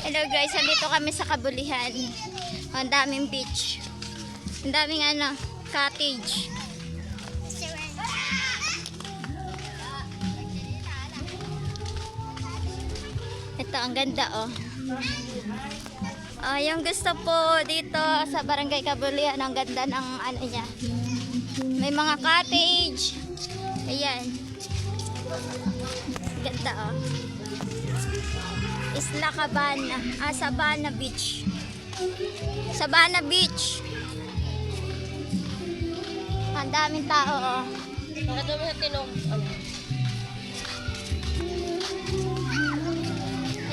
Hello guys, andito kami sa Kabulihan. Ang daming beach. Ang daming cottage. Ito, ang ganda oh. Yung gusto po dito sa Barangay Kabulihan, ang ganda ng niya. May mga cottage. Ayan. Ganda oh. Isla Cabana, Sabana Beach. Sabana Beach. Ang daming tao oh. Nakadumi sa tinog.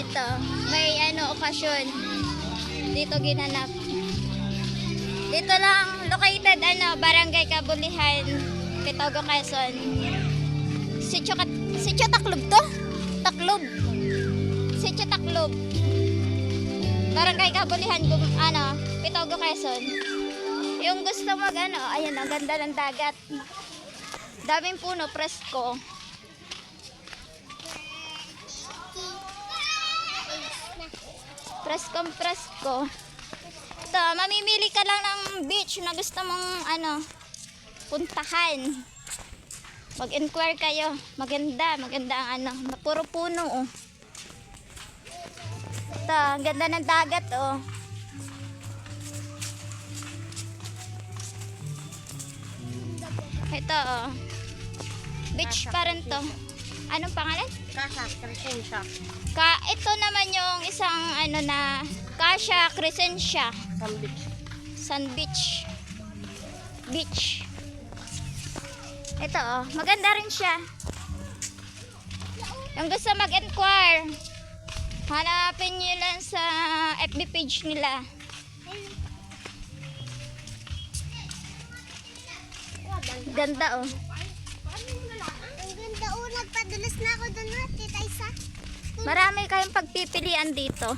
Ito, may okasyon. Dito ginanap. Dito lang located Barangay Kabulihan, Pitogo, Quezon. Sitio Taclob to? Taclob. Sitio Taclob. Barangay Kabulihan, Pitogo, Quezon. Yung gusto ayan, ang ganda ng dagat. Daming puno, presko. Presko. Ito, mamimili ka lang ng beach na gusto mong puntahan. Mag-inquire kayo. Maganda ang puro puno oh. Ito, ang ganda ng dagat oh. Ito oh. Beach pa rin to. Anong pangalan? Casa Crescencia. Ito naman yung isang na Casa Crescencia. Sun Beach. Beach. Ito oh, maganda rin siya. Yung gusto mag-inquire, hanapin nyo lang sa FB page nila. Ganda oh. Ang ganda oh, nagpadulas na ako doon na, Tita Isa. Marami kayong pagpipilian dito.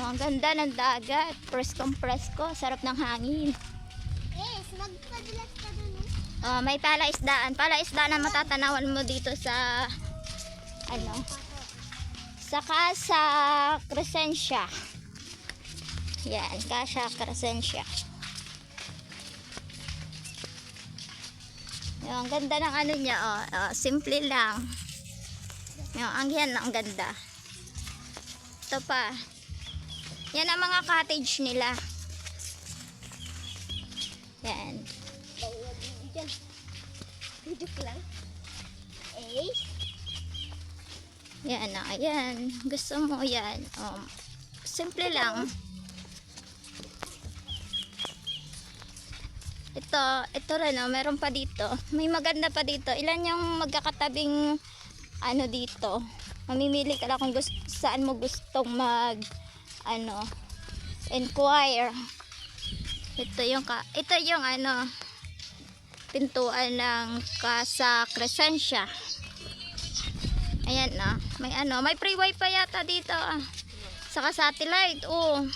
Oh, ang ganda ng dagat. Presko, sarap ng hangin. Yes, magpadulas ka doon eh. Oh, may palaisdaan. Palaisdaan na matatanawan mo dito sa sa Casa Crescencia. Yan, Casa Crescencia. Yung ang ganda ng niya oh, simple lang. Yung ang ganda. Ito pa. Yan ang mga cottage nila. Yan. Joke lang. Eh? Yan ayan. Gusto mo yan. Oh, simple lang. Ito rin meron pa dito. May maganda pa dito. Ilan yung magkakatabing dito. Mamimili ka lang kung saan mo gustong inquire. Ito yung pintuan ng Casa Crescencia. Ayan na. May free wifi yata dito saka satellite. Oh.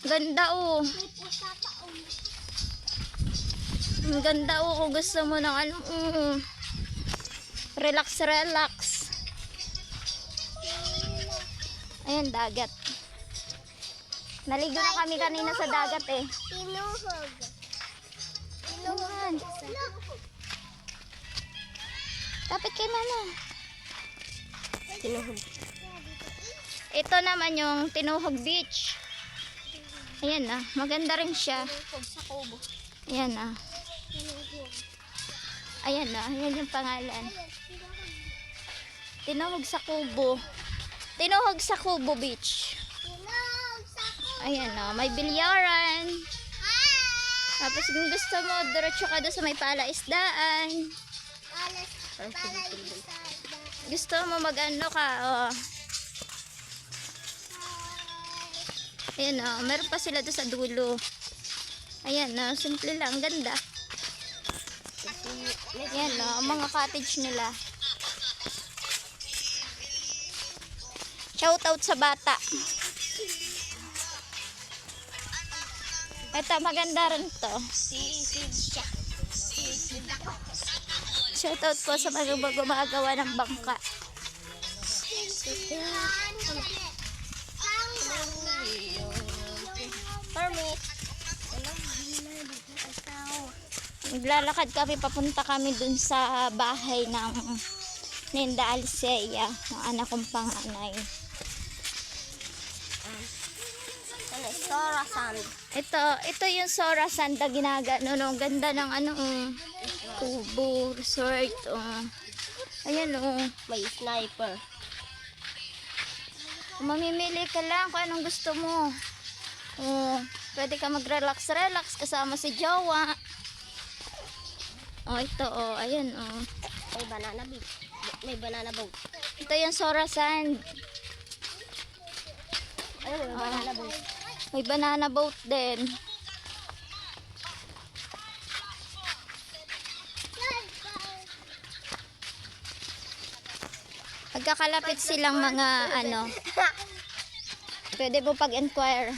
Ganda oh. Ang ganda oh, kung gusto mo ng relax. Ayan, dagat. Naligo na kami kanina sa dagat eh. Tinuhog. Ayan. Tapit kay mama. Tinuhog. Ito naman yung Tinuhog Beach. Ayan maganda rin siya. Tinuhog sa kubo. Ayan Ayan ayan yung pangalan. Tinuhog sa Kubo. Tinuhog sa Kubo Beach. Tinuhog sa kubo. Ayan may bilyaran. Tapos kung gusto mo, diretso ka doon sa may palaisdaan. Gusto mo ka, oh. Ayan meron pa sila doon sa dulo. Ayan simple lang, ganda. Ayan ang mga cottage nila. Shout out sa bata. Ito maganda rin to. Shoutout po sa mga gumagawa ng bangka. Permit. Naglalakad kami, papunta kami dun sa bahay ng Ninda Alcea, ng anak kong panganay. Ano, Sora Sand. Ito yung Sora Sand na ginagano, no? Ganda ng ano, kubo, resort, Ayan, May sniper. Kung mamimili ka lang kung anong gusto mo. Pwede ka mag-relax kasama si jowa. Ito, ayan, May banana boat. May banana boat. Ito yung Sora Sand. Ayun, may banana boat. May banana boat din. Pagkakalapit silang mga pwede mo pag-inquire.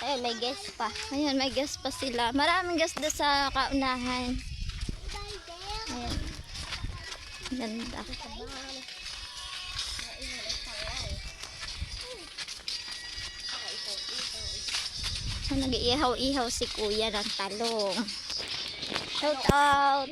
Ayun, may guest pa. Ayun, may guest pa sila. Maraming guest doon sa kaunahan. Ayan. Ganda. Nag-iihaw-ihaw si kuya ng talong. Shout out!